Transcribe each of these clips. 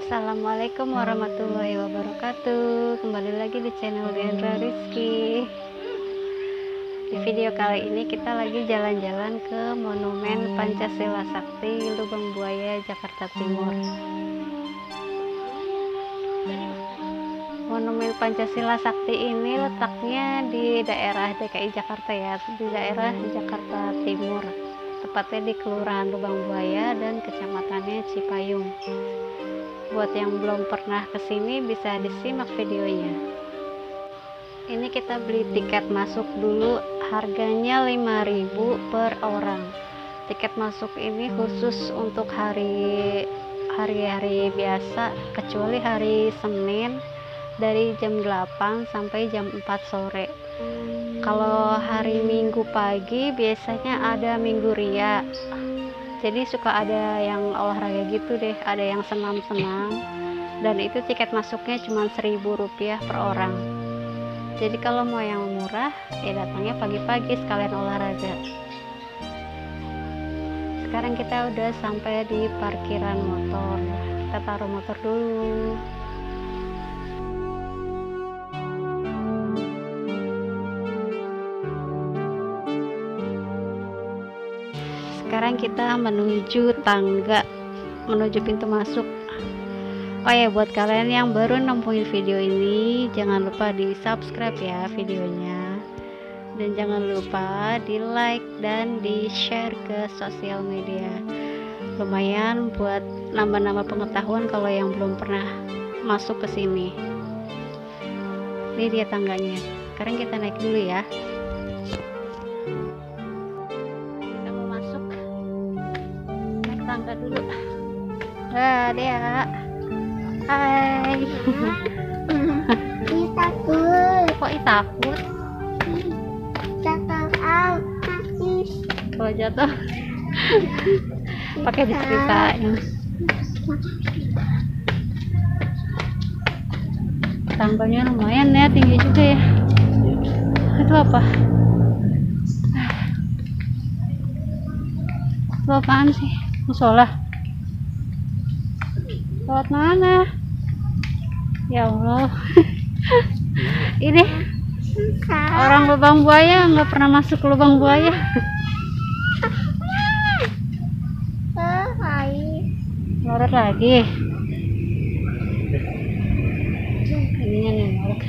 Assalamualaikum warahmatullahi wabarakatuh. Kembali lagi di channel Diandra Rizky. Di video kali ini kita lagi jalan-jalan ke Monumen Pancasila Sakti Lubang Buaya, Jakarta Timur. Monumen Pancasila Sakti ini letaknya di daerah DKI Jakarta ya, di daerah Jakarta Timur, tepatnya di Kelurahan Lubang Buaya dan kecamatannya Cipayung. Buat yang belum pernah kesini bisa disimak videonya. Ini kita beli tiket masuk dulu, harganya 5.000 per orang. Tiket masuk ini khusus untuk hari-hari biasa, kecuali hari Senin dari jam 8 sampai jam 4 sore. Kalau hari Minggu pagi biasanya ada Minggu Ria, jadi suka ada yang olahraga gitu deh, ada yang senam-senam, dan itu tiket masuknya cuma Rp1.000 per orang. Jadi kalau mau yang murah ya datangnya pagi-pagi sekalian olahraga. Sekarang kita udah sampai di parkiran motor, kita taruh motor dulu. Sekarang kita menuju tangga, menuju pintu masuk. Oh ya, buat kalian yang baru nemuin video ini, jangan lupa di subscribe ya videonya, dan jangan lupa di like dan di share ke sosial media. Lumayan buat nambah-nambah pengetahuan kalau yang belum pernah masuk ke sini. Ini dia tangganya. Sekarang kita naik dulu ya. Tangga dulu. Dia. Hai. Takut. Kok takut? Kalau jatuh pakai diceritain. Tangganya lumayan ya, tinggi juga ya. Itu apa? Itu apaan sih? Musola. Lewat mana? Ya Allah. Ini orang lubang buaya nggak pernah masuk ke lubang buaya. Lorot lagi. Ininya nih lorot.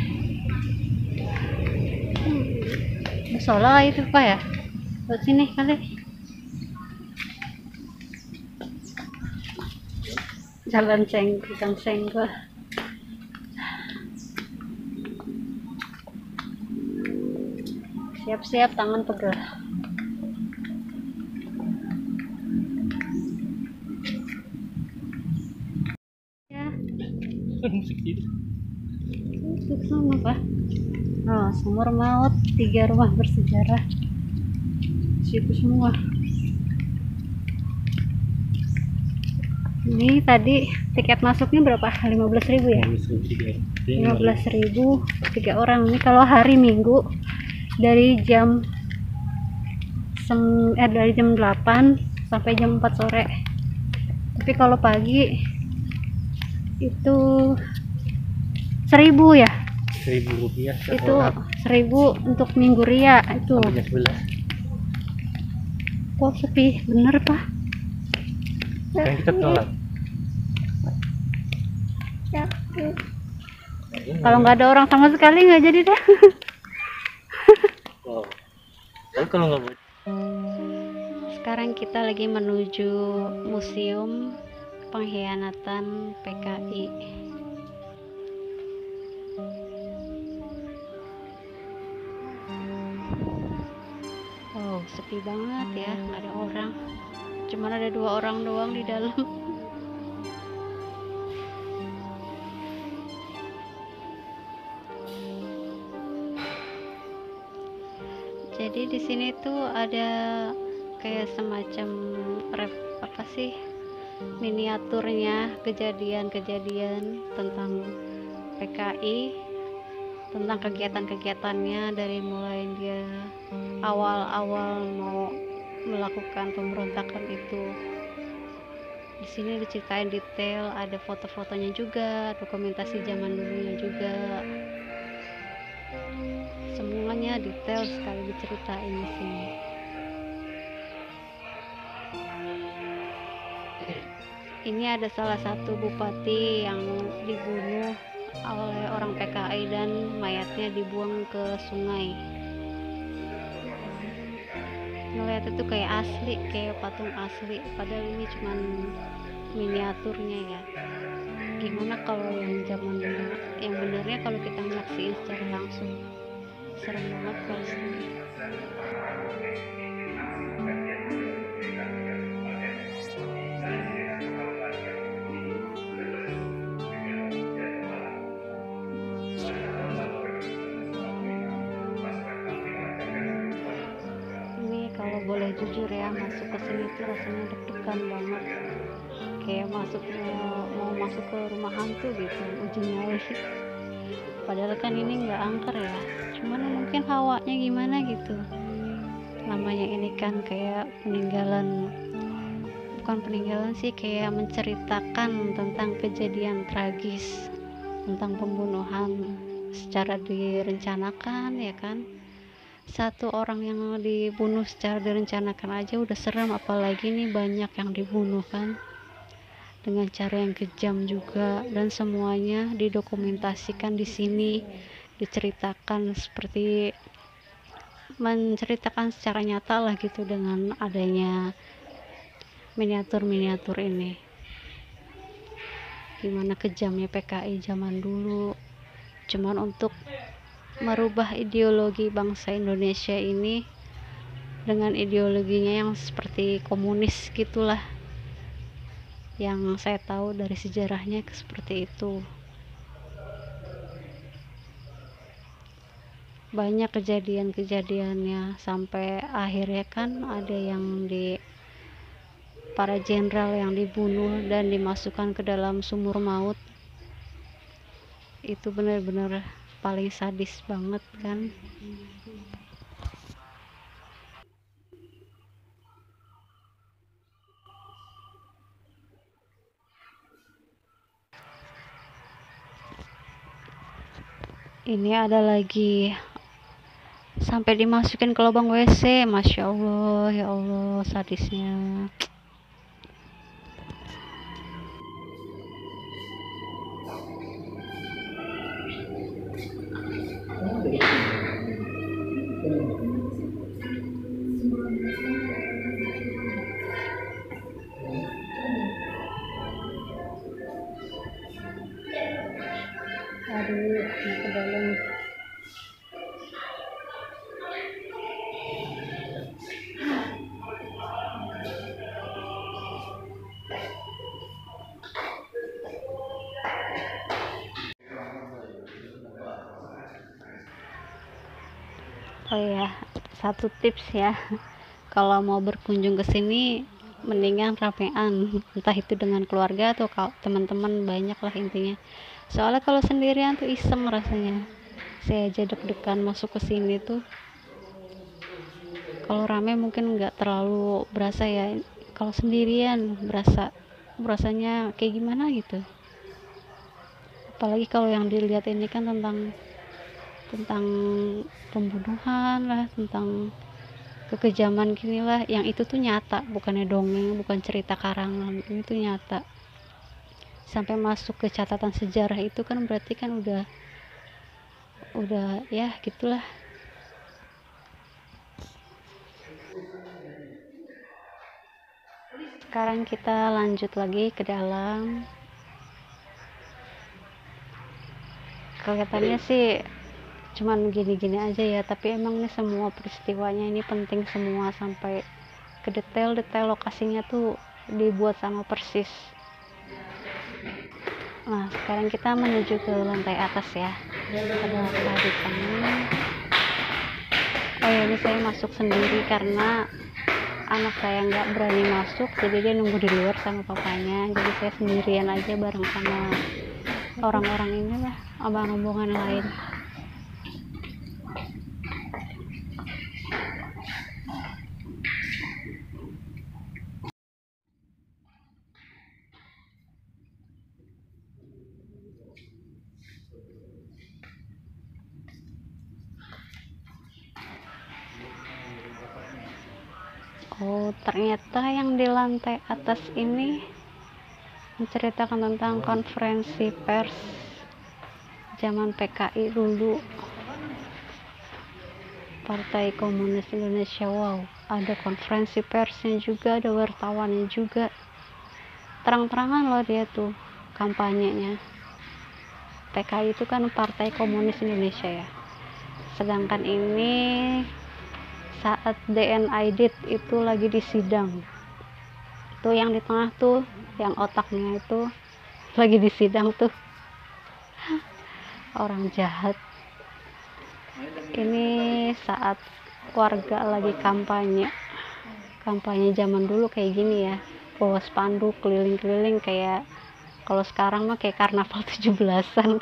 Musola itu apa ya? Buat sini kali. Jalan senggol. Siap-siap, tangan pegel. Ya. Itu sama Pak. Oh, sumur maut, 3 rumah bersejarah. Situ semua. Ini tadi tiket masuknya berapa? 15.000 ya? 15.000 3 orang. Ini kalau hari Minggu dari jam 8 sampai jam 4 sore. Tapi kalau pagi itu 1.000 ya? Rp1.000 Itu 1.000 untuk Minggu Ria itu. Kok sepi bener Pak? Kan kita telat. Kalau nggak ada orang sama sekali nggak jadi deh. Oh. Tapi kalau nggak buat. Sekarang kita lagi menuju Museum Pengkhianatan PKI. Oh, sepi banget ya, nggak ada orang. Cuman ada 2 orang doang di dalam. Jadi di sini tuh ada kayak semacam apa sih, miniaturnya kejadian-kejadian tentang PKI, tentang kegiatan-kegiatannya dari mulai dia awal-awal mau melakukan pemberontakan itu Di sini diceritain detail, ada foto-fotonya juga, dokumentasi zaman dulunya juga. Semuanya detail sekali diceritain di sini. Ini ada salah satu bupati yang dibunuh oleh orang PKI dan mayatnya dibuang ke sungai. Ngeliat itu kayak asli, kayak patung asli, padahal ini cuman miniaturnya ya. Gimana kalau yang zaman dulu, yang benernya kalau kita nyaksiin secara langsung, serem banget pasti. Ini kalau boleh jujur ya, masuk ke sini tuh rasanya deg-degan banget, kayak mau masuk ke rumah hantu gitu, uji nyali. Padahal kan ini nggak angker ya, cuman mungkin hawanya gimana gitu. Namanya ini kan kayak bukan peninggalan sih, kayak menceritakan tentang kejadian tragis, tentang pembunuhan secara direncanakan ya kan. Satu orang yang dibunuh secara direncanakan aja udah serem, apalagi nih banyak yang dibunuh kan dengan cara yang kejam juga, dan semuanya didokumentasikan di sini, diceritakan seperti menceritakan secara nyata lah gitu dengan adanya miniatur-miniatur ini. Gimana kejamnya PKI zaman dulu, cuman untuk merubah ideologi bangsa Indonesia ini dengan ideologinya yang seperti komunis gitulah, yang saya tahu dari sejarahnya seperti itu. Banyak kejadian-kejadiannya sampai akhirnya kan ada yang para jenderal yang dibunuh dan dimasukkan ke dalam sumur maut. Itu benar-benar paling sadis banget kan. Ini ada lagi sampai dimasukin ke lubang WC, Masya Allah, ya Allah sadisnya. Aduh, ke dalam. Oh ya, satu tips ya, kalau mau berkunjung ke sini mendingan ramean, entah itu dengan keluarga atau teman-teman, banyak lah intinya. Soalnya kalau sendirian tuh iseng rasanya. Saya aja deg-degan masuk ke sini tuh. Kalau rame mungkin nggak terlalu berasa ya, kalau sendirian berasanya kayak gimana gitu. Apalagi kalau yang dilihat ini kan tentang pembunuhan lah, tentang kekejaman gini lah, yang itu tuh nyata, bukannya dongeng, bukan cerita karangan, ini tuh nyata. Sampai masuk ke catatan sejarah itu kan berarti kan udah ya gitulah. Sekarang kita lanjut lagi ke dalam. Kelihatannya sih cuman gini-gini aja ya, tapi emang nih semua peristiwanya ini penting semua, sampai ke detail-detail lokasinya tuh dibuat sama persis. Nah, sekarang kita menuju ke lantai atas ya. Ada apa di sana? Oh ya, ini saya masuk sendiri karena anak saya nggak berani masuk, jadi dia nunggu di luar sama papanya. Jadi saya sendirian aja bareng sama orang-orang ini lah, abang rombongan lain. Oh, ternyata yang di lantai atas ini menceritakan tentang konferensi pers zaman PKI dulu, Partai Komunis Indonesia. Wow, ada konferensi persnya juga, ada wartawannya juga, terang-terangan loh dia tuh kampanyenya. PKI itu kan Partai Komunis Indonesia ya, sedangkan ini saat DNID itu lagi di sidang tuh, yang di tengah tuh yang otaknya itu lagi di sidang tuh, orang jahat. Ini saat warga lagi kampanye zaman dulu kayak gini ya, bawa spanduk keliling-keliling kayak kalau sekarang mah kayak karnaval 17-an.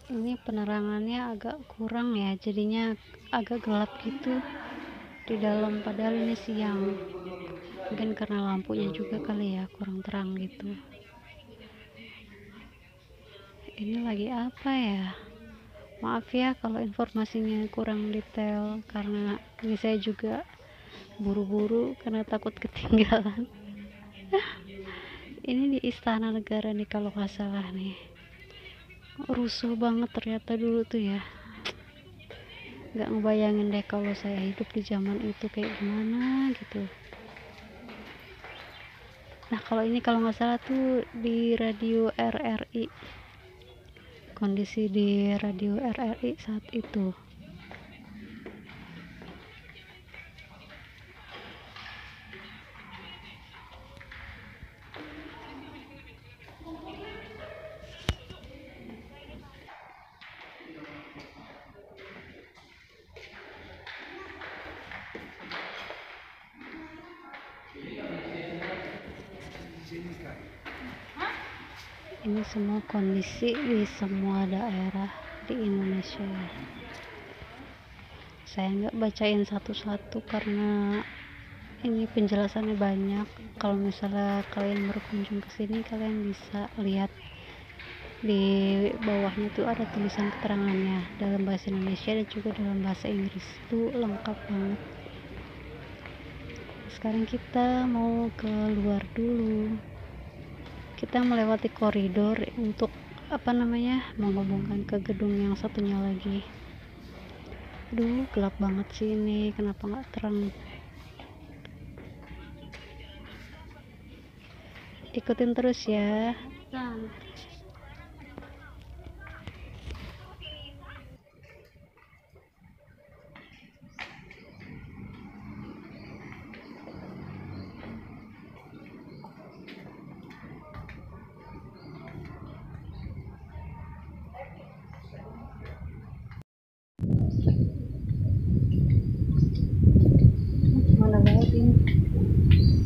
Ini penerangannya agak kurang ya, jadinya agak gelap gitu di dalam, padahal ini siang. Mungkin karena lampunya juga kali ya, kurang terang gitu. Ini lagi apa ya? Maaf ya kalau informasinya kurang detail, karena ini saya juga buru-buru karena takut ketinggalan. Ini di Istana Negara nih kalau nggak salah nih. Rusuh banget ternyata dulu tuh ya. Nggak ngebayangin deh kalau saya hidup di zaman itu kayak gimana gitu. Nah kalau ini kalau nggak salah tuh di radio RRI, kondisi di radio RRI saat itu. Ini semua kondisi di semua daerah di Indonesia. Saya nggak bacain satu-satu karena ini penjelasannya banyak. Kalau misalnya kalian berkunjung ke sini, kalian bisa lihat di bawahnya tuh ada tulisan keterangannya dalam bahasa Indonesia dan juga dalam bahasa Inggris. Itu lengkap banget. Sekarang kita mau ke luar dulu. Kita melewati koridor untuk menghubungkan ke gedung yang satunya lagi. Aduh, gelap banget sih ini, kenapa nggak terang? Ikutin terus ya. Mana banget ini,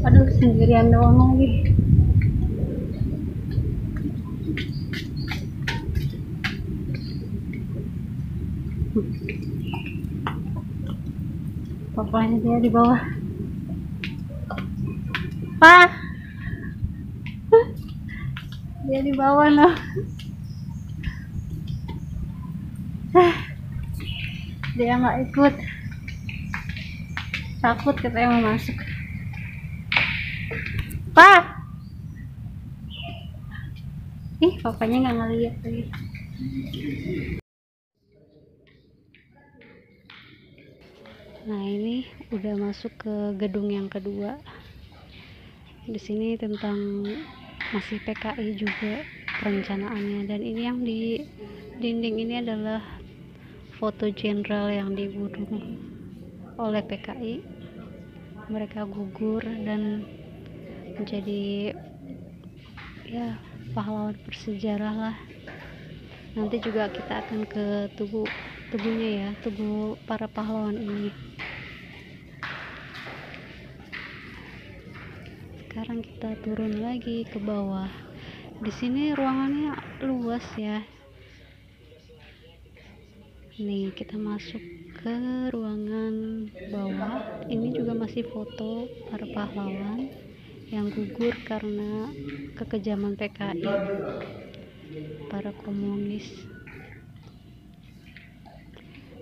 aduh sendirian doang lagi. Papanya dia di bawah. Pak, dia di bawah loh. Dia nggak ikut, takut katanya mau masuk. Pak, ih papanya nggak ngeliat lagi. Nah ini udah masuk ke gedung yang kedua. Di sini tentang masih PKI juga perencanaannya, dan ini yang di dinding ini adalah foto jenderal yang dibunuh oleh PKI. Mereka gugur dan menjadi ya pahlawan bersejarah lah. Nanti juga kita akan ke tubuhnya ya, tubuh para pahlawan ini. Sekarang kita turun lagi ke bawah. Di sini ruangannya luas ya. Nih kita masuk ke ruangan bawah. Ini juga masih foto para pahlawan yang gugur karena kekejaman PKI, para komunis.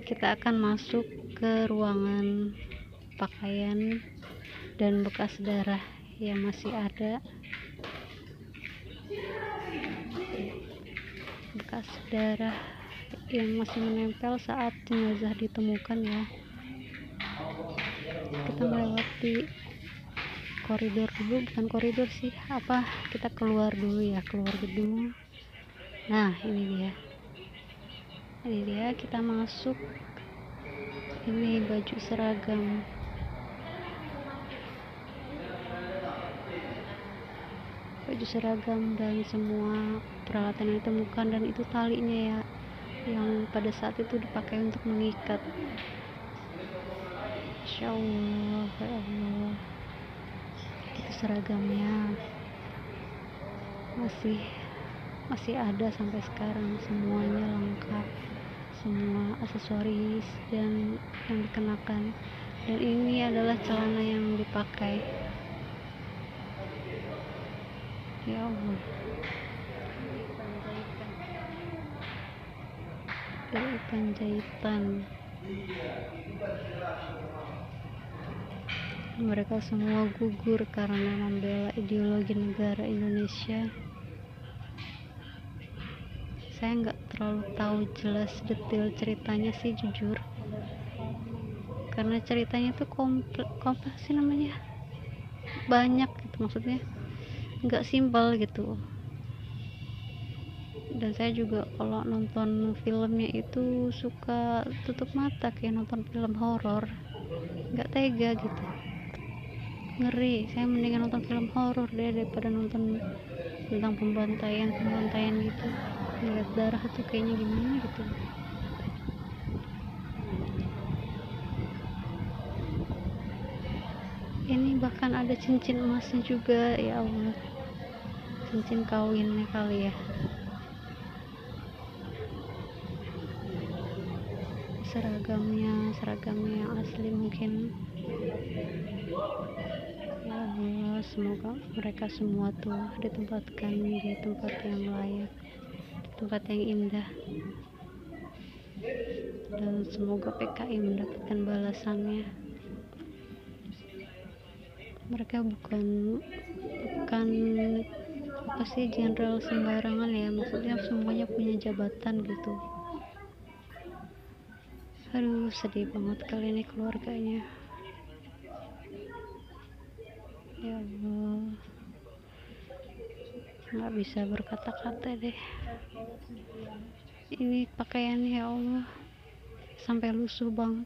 Kita akan masuk ke ruangan pakaian dan bekas darah yang masih ada, bekas darah yang masih menempel saat jenazah ditemukan ya. Kita melewati koridor dulu, bukan koridor sih, kita keluar dulu ya, keluar gedung. Nah ini dia kita masuk. Ini baju seragam, dan semua peralatan yang ditemukan, dan itu talinya ya yang pada saat itu dipakai untuk mengikat. Insya Allah, ya Allah, itu seragamnya masih ada sampai sekarang, semuanya lengkap, semua aksesoris dan yang dikenakan. Dan ini adalah celana yang dipakai. Ya Allah, dari penjahitan. Mereka semua gugur karena membela ideologi negara Indonesia. Saya nggak terlalu tahu jelas detail ceritanya sih jujur, karena ceritanya tuh kompleks sih namanya, banyak gitu, maksudnya nggak simpel gitu. Dan saya juga kalau nonton filmnya itu suka tutup mata kayak nonton film horor, nggak tega gitu, ngeri. Saya mendingan nonton film horor deh daripada nonton tentang pembantaian gitu. Ngeliat darah tuh kayaknya gimana gitu. Ini bahkan ada cincin emasnya juga, ya Allah, cincin kawinnya kali ya. Seragamnya yang asli mungkin. Ya Allah, semoga mereka semua tuh ditempatkan di tempat yang layak, di tempat yang indah, dan semoga PKI mendapatkan balasannya. Mereka bukan apa sih, jenderal sembarangan ya, maksudnya semuanya punya jabatan gitu. Aduh, sedih banget kali ini keluarganya. Ya Allah, nggak bisa berkata-kata deh. Ini pakaiannya ya Allah sampai lusuh banget.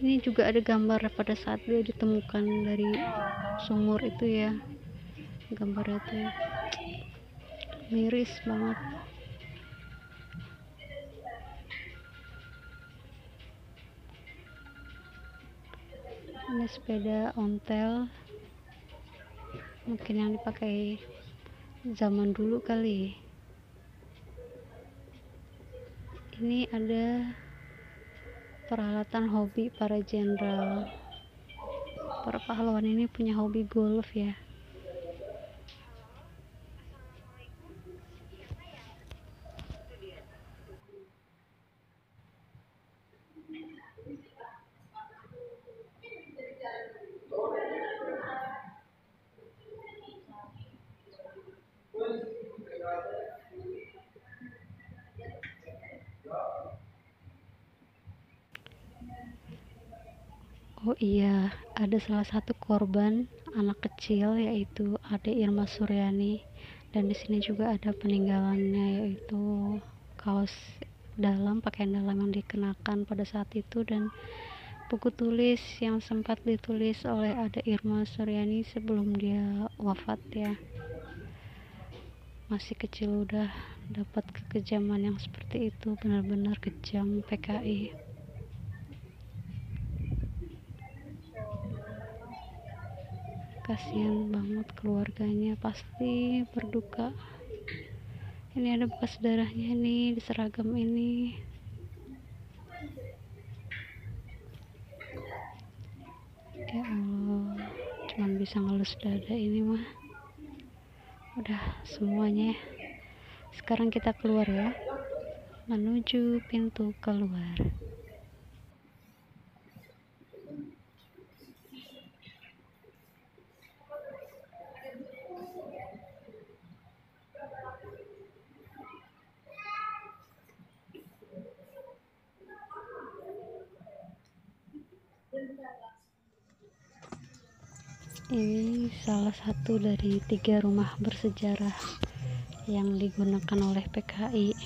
Ini juga ada gambar pada saat dia ditemukan dari sumur itu ya, gambarnya tuh miris banget. Ini sepeda ontel, mungkin yang dipakai zaman dulu kali. Ini ada peralatan hobi para jenderal. Para pahlawan ini punya hobi golf ya. Oh iya, ada salah satu korban anak kecil yaitu Ade Irma Suryani, dan di sini juga ada peninggalannya yaitu kaos dalam, pakaian dalam yang dikenakan pada saat itu, dan buku tulis yang sempat ditulis oleh Ada Irma Suryani sebelum dia wafat ya. Masih kecil udah dapat kekejaman yang seperti itu, benar-benar kejam PKI. Kasihan banget keluarganya, pasti berduka. Ini ada bekas darahnya nih di seragam ini. Ya Allah, cuman bisa ngelus dada ini mah. Udah semuanya ya. Sekarang kita keluar ya, menuju pintu keluar. Ini salah satu dari 3 rumah bersejarah yang digunakan oleh PKI.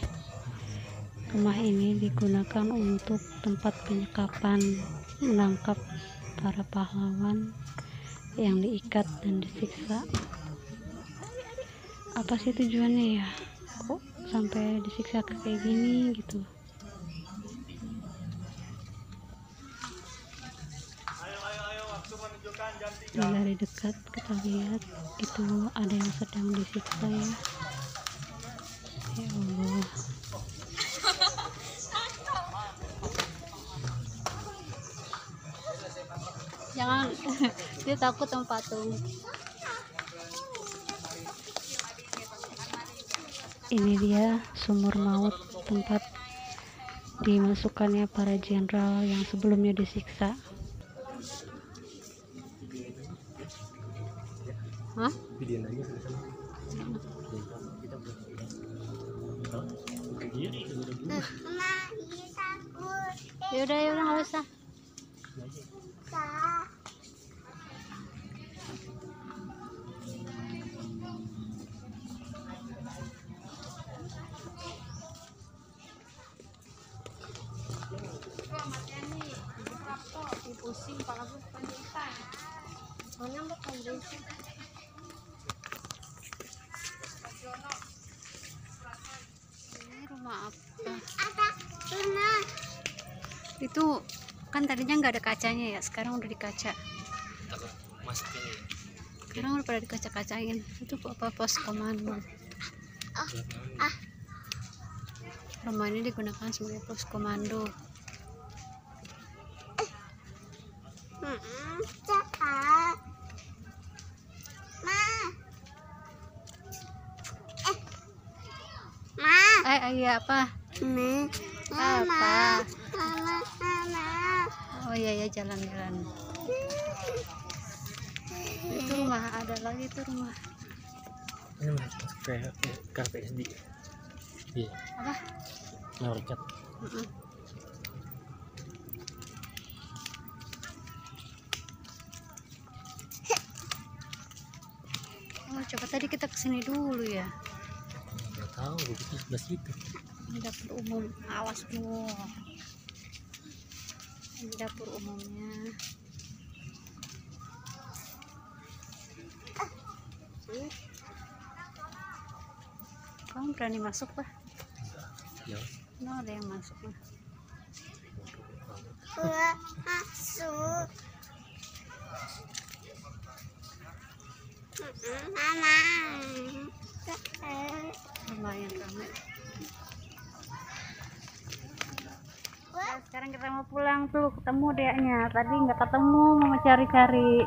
Rumah ini digunakan untuk tempat penyekapan, menangkap para pahlawan yang diikat dan disiksa. Apa sih tujuannya ya? Kok sampai disiksa kayak gini gitu? Ini dari dekat kita lihat itu ada yang sedang disiksa ya. Ya Allah. Jangan, dia takut sama patung. Ini dia sumur maut, tempat dimasukkannya para jenderal yang sebelumnya disiksa. Hah? Videoin aja di sana. Yaudah nggak usah. Pusing kepala gue pendidikan. Soalnya mau pendidikan. Ini rumah apa? Ada rumah. Itu kan tadinya nggak ada kacanya ya, sekarang udah dikaca. Takut masukin. Sekarang udah pada dikaca-kacain. Itu apa, pos komando. Rumah ini digunakan sebagai pos komando. Iya apa? Apa? Oh iya ya, jalan-jalan. Itu rumah, ada lagi tuh rumah. Ini masuk ke KPSD. Iya. Apa? Norcat. Oh, coba tadi kita kesini dulu ya. Nggak tahu, begitu sebelah situ. Ini dapur umum, awas dulu. Ini dapur umumnya. Kamu berani masuk Pak? Ya. No, ada yang masuk mah. Masuk. Mama. Lumayan ramai. Nah, sekarang kita mau pulang tuh, ketemu deknya. Tadi nggak ketemu, mau cari-cari.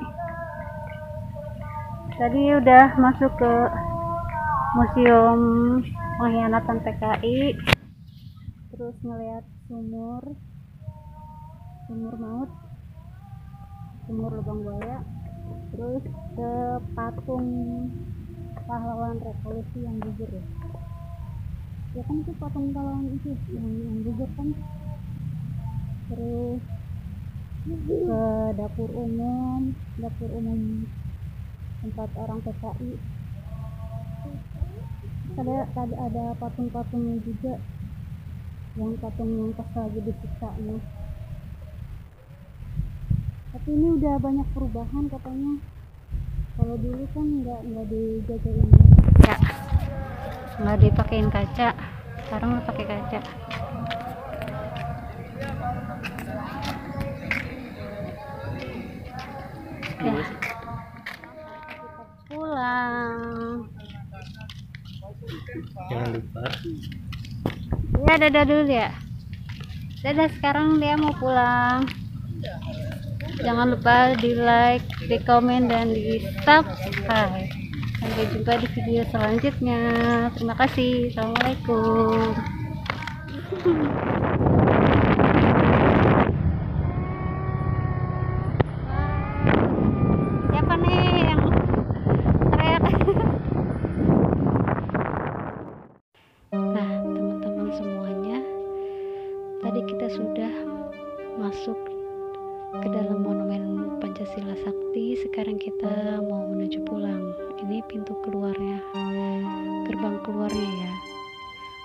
Tadi udah masuk ke Museum Pengkhianatan PKI, terus ngeliat sumur maut, sumur lubang buaya, terus ke patung pahlawan revolusi yang gugur ya. Ya kan itu patung pahlawan itu yang gugur kan. Terus ke dapur umum tempat orang PKI. Tadi ada patung-patungnya juga, yang patung yang pas lagi disiksa nih. Tapi ini udah banyak perubahan katanya. Kalau dulu kan nggak dijajain kaca, nggak dipakein kaca, sekarang udah pakai kaca. Ya, pulang. Jangan lupa. Ya, dadah dulu ya. Dadah, sekarang dia mau pulang. Jangan lupa di like, di komen, dan di subscribe. Sampai jumpa di video selanjutnya. Terima kasih. Assalamualaikum. Siapa nih yang teriak? Nah, teman-teman semuanya, tadi kita sudah masuk ke dalam monumen Pancasila Sakti. Sekarang kita mau menuju pulang. Ini pintu keluarnya, gerbang keluarnya ya.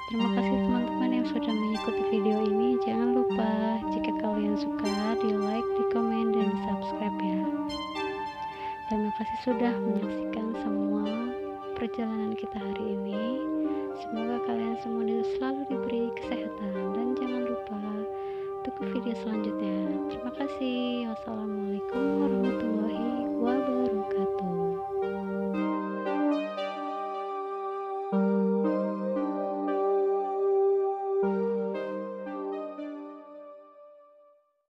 Terima kasih teman-teman yang sudah mengikuti video ini. Jangan lupa jika kalian suka, di like, di komen, dan di subscribe ya. Terima kasih sudah menyaksikan semua perjalanan kita hari ini. Semoga kalian semua selalu diberi